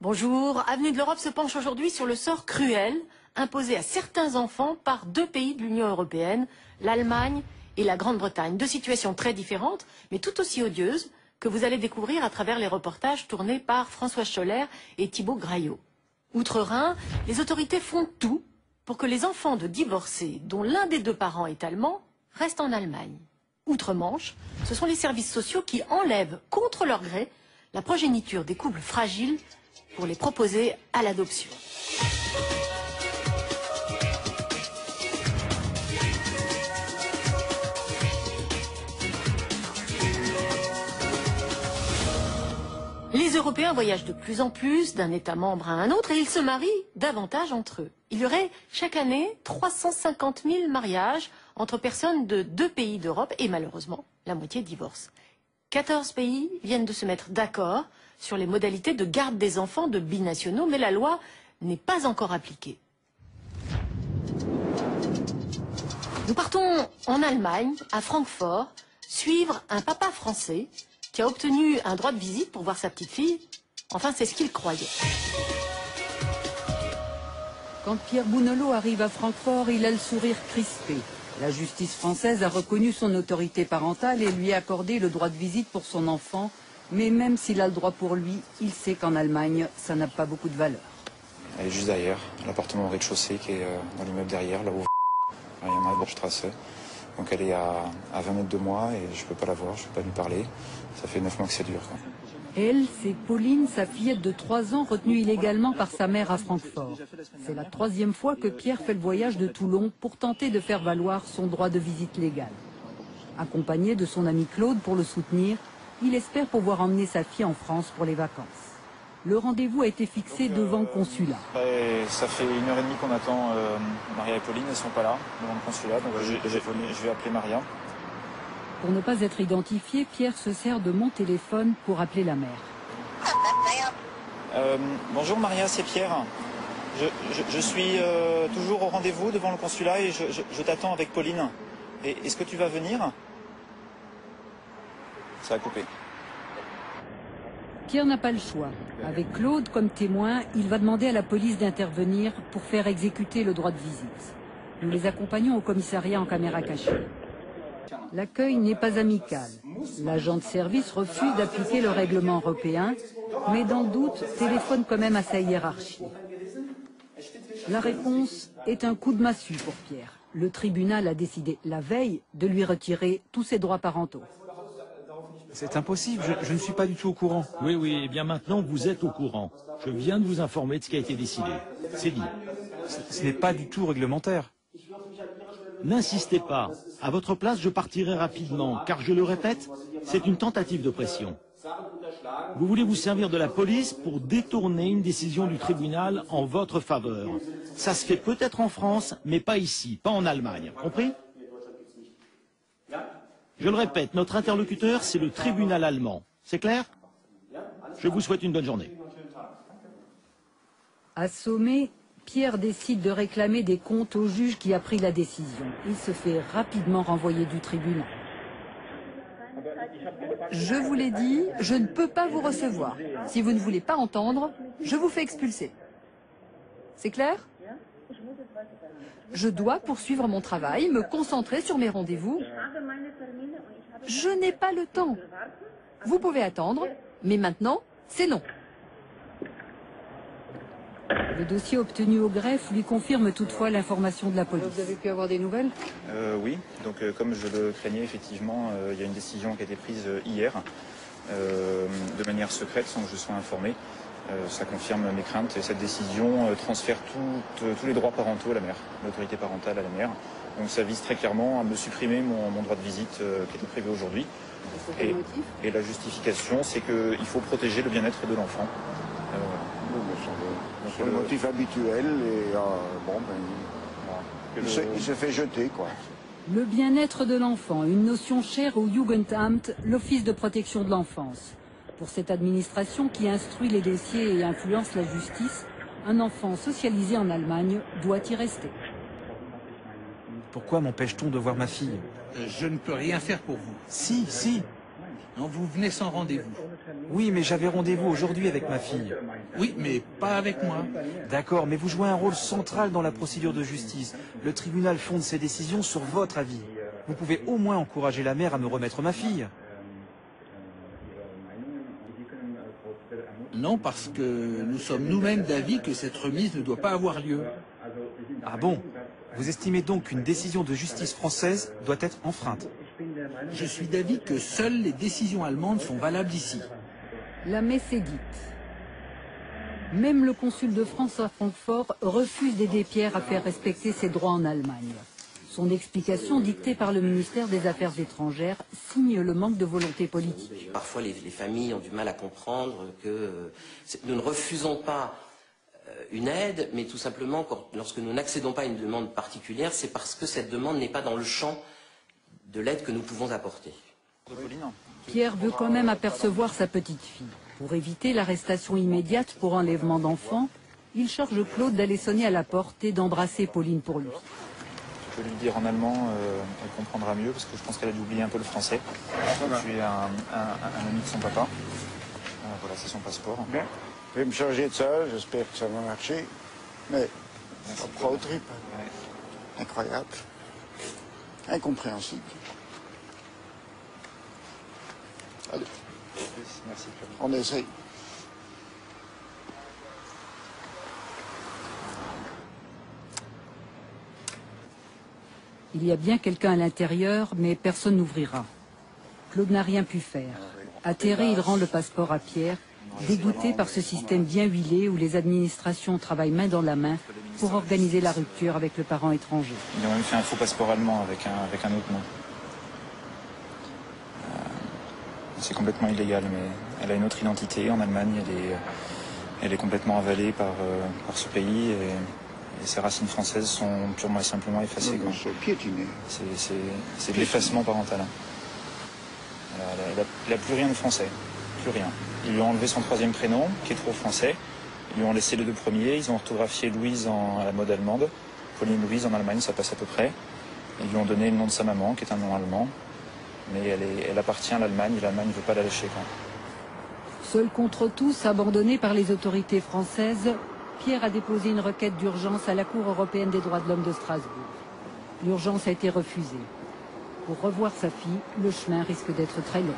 Bonjour. Avenue de l'Europe se penche aujourd'hui sur le sort cruel imposé à certains enfants par deux pays de l'Union européenne, l'Allemagne et la Grande-Bretagne. Deux situations très différentes, mais tout aussi odieuses, que vous allez découvrir à travers les reportages tournés par François Scholler et Thibaut Graillot. Outre-Rhin, les autorités font tout pour que les enfants de divorcés, dont l'un des deux parents est allemand, restent en Allemagne. Outre-Manche, ce sont les services sociaux qui enlèvent, contre leur gré, la progéniture des couples fragiles pour les proposer à l'adoption. Les Européens voyagent de plus en plus d'un État membre à un autre et ils se marient davantage entre eux. Il y aurait chaque année 350 000 mariages entre personnes de deux pays d'Europe et malheureusement, la moitié divorce. 14 pays viennent de se mettre d'accord sur les modalités de garde des enfants de binationaux, mais la loi n'est pas encore appliquée. Nous partons en Allemagne, à Francfort, suivre un papa français qui a obtenu un droit de visite pour voir sa petite fille. Enfin, c'est ce qu'il croyait. Quand Pierre Bounelot arrive à Francfort, il a le sourire crispé. La justice française a reconnu son autorité parentale et lui a accordé le droit de visite pour son enfant. Mais même s'il a le droit pour lui, il sait qu'en Allemagne, ça n'a pas beaucoup de valeur. Elle est juste derrière, l'appartement au rez-de-chaussée qui est dans l'immeuble derrière, là où il y en a à Borchstrasse. Donc elle est à 20 mètres de moi et je ne peux pas la voir, je ne peux pas lui parler. Ça fait 9 mois que c'est dur. Elle, c'est Pauline, sa fillette de 3 ans, retenue illégalement par sa mère à Francfort. C'est la 3e fois que Pierre fait le voyage de Toulon pour tenter de faire valoir son droit de visite légal. Accompagné de son ami Claude pour le soutenir, il espère pouvoir emmener sa fille en France pour les vacances. Le rendez-vous a été fixé devant le consulat. Ça fait 1h30 qu'on attend Maria et Pauline, elles ne sont pas là devant le consulat, donc je vais appeler Maria. Pour ne pas être identifié, Pierre se sert de mon téléphone pour appeler la mère. Bonjour Maria, c'est Pierre. Je suis toujours au rendez-vous devant le consulat et je t'attends avec Pauline. Est-ce que tu vas venir? Ça a coupé. Pierre n'a pas le choix. Avec Claude comme témoin, il va demander à la police d'intervenir pour faire exécuter le droit de visite. Nous les accompagnons au commissariat en caméra cachée. L'accueil n'est pas amical. L'agent de service refuse d'appliquer le règlement européen, mais dans le doute, téléphone quand même à sa hiérarchie. La réponse est un coup de massue pour Pierre. Le tribunal a décidé la veille de lui retirer tous ses droits parentaux. C'est impossible, je ne suis pas du tout au courant. Oui, et bien maintenant vous êtes au courant. Je viens de vous informer de ce qui a été décidé. C'est dit. Ce n'est pas du tout réglementaire. N'insistez pas. À votre place, je partirai rapidement, car je le répète, c'est une tentative de pression. Vous voulez vous servir de la police pour détourner une décision du tribunal en votre faveur. Ça se fait peut-être en France, mais pas ici, pas en Allemagne. Compris ? Je le répète, notre interlocuteur, c'est le tribunal allemand. C'est clair? Je vous souhaite une bonne journée. Assommé, Pierre décide de réclamer des comptes au juge qui a pris la décision. Il se fait rapidement renvoyer du tribunal. Je vous l'ai dit, je ne peux pas vous recevoir. Si vous ne voulez pas entendre, je vous fais expulser. C'est clair? Je dois poursuivre mon travail, me concentrer sur mes rendez-vous. Je n'ai pas le temps. Vous pouvez attendre, mais maintenant, c'est non. Le dossier obtenu au greffe lui confirme toutefois l'information de la police. Vous avez pu avoir des nouvelles? Oui, donc comme je le craignais, effectivement, il y a une décision qui a été prise hier, de manière secrète, sans que je sois informé. Ça confirme mes craintes et cette décision transfère tous les droits parentaux à la mère, l'autorité parentale à la mère. Donc ça vise très clairement à me supprimer mon droit de visite qui était prévu aujourd'hui. Et la justification, c'est qu'il faut protéger le bien-être de l'enfant. C'est le motif habituel et il se fait jeter, quoi. Le bien-être de l'enfant, une notion chère au Jugendamt, l'Office de protection de l'enfance. Pour cette administration qui instruit les dossiers et influence la justice, un enfant socialisé en Allemagne doit y rester. Pourquoi m'empêche-t-on de voir ma fille? Je ne peux rien faire pour vous. Si. Non, vous venez sans rendez-vous. Oui, mais j'avais rendez-vous aujourd'hui avec ma fille. Oui, mais pas avec moi. D'accord, mais vous jouez un rôle central dans la procédure de justice. Le tribunal fonde ses décisions sur votre avis. Vous pouvez au moins encourager la mère à me remettre ma fille. Non, parce que nous sommes nous-mêmes d'avis que cette remise ne doit pas avoir lieu. Ah bon? Vous estimez donc qu'une décision de justice française doit être enfreinte? Je suis d'avis que seules les décisions allemandes sont valables ici. La messe est dite. Même le consul de France à Francfort refuse d'aider Pierre à faire respecter ses droits en Allemagne. Son explication, dictée par le ministère des Affaires étrangères, signe le manque de volonté politique. Parfois, les familles ont du mal à comprendre que nous ne refusons pas une aide, mais tout simplement, lorsque nous n'accédons pas à une demande particulière, c'est parce que cette demande n'est pas dans le champ de l'aide que nous pouvons apporter. Pierre veut quand même apercevoir sa petite fille. Pour éviter l'arrestation immédiate pour enlèvement d'enfants, il charge Claude d'aller sonner à la porte et d'embrasser Pauline pour lui. Je peux lui dire en allemand, elle comprendra mieux parce que je pense qu'elle a dû oublier un peu le français. Je suis un ami de son papa. Voilà, c'est son passeport. Bien. Je vais me charger de ça, j'espère que ça va marcher. Mais ça prend au trip. Ouais. Incroyable. Incompréhensible. Allez, Merci. on essaye. Il y a bien quelqu'un à l'intérieur, mais personne n'ouvrira. Claude n'a rien pu faire. Atterré, il rend le passeport à Pierre, dégoûté par ce système bien huilé où les administrations travaillent main dans la main pour organiser la rupture avec le parent étranger. Ils ont même fait un faux passeport allemand avec un autre nom. C'est complètement illégal, mais elle a une autre identité en Allemagne. Elle est complètement avalée par ce pays et ses racines françaises sont purement et simplement effacées. C'est de l'effacement parental. Elle n'a plus rien de français, plus rien. Ils lui ont enlevé son troisième prénom, qui est trop français. Ils lui ont laissé les deux premiers. Ils ont orthographié Louise à la mode allemande. Pauline Louise en Allemagne, ça passe à peu près. Ils lui ont donné le nom de sa maman, qui est un nom allemand. Mais elle appartient à l'Allemagne et l'Allemagne ne veut pas la lâcher. Seul contre tous, abandonné par les autorités françaises, Pierre a déposé une requête d'urgence à la Cour européenne des droits de l'homme de Strasbourg. L'urgence a été refusée. Pour revoir sa fille, le chemin risque d'être très long.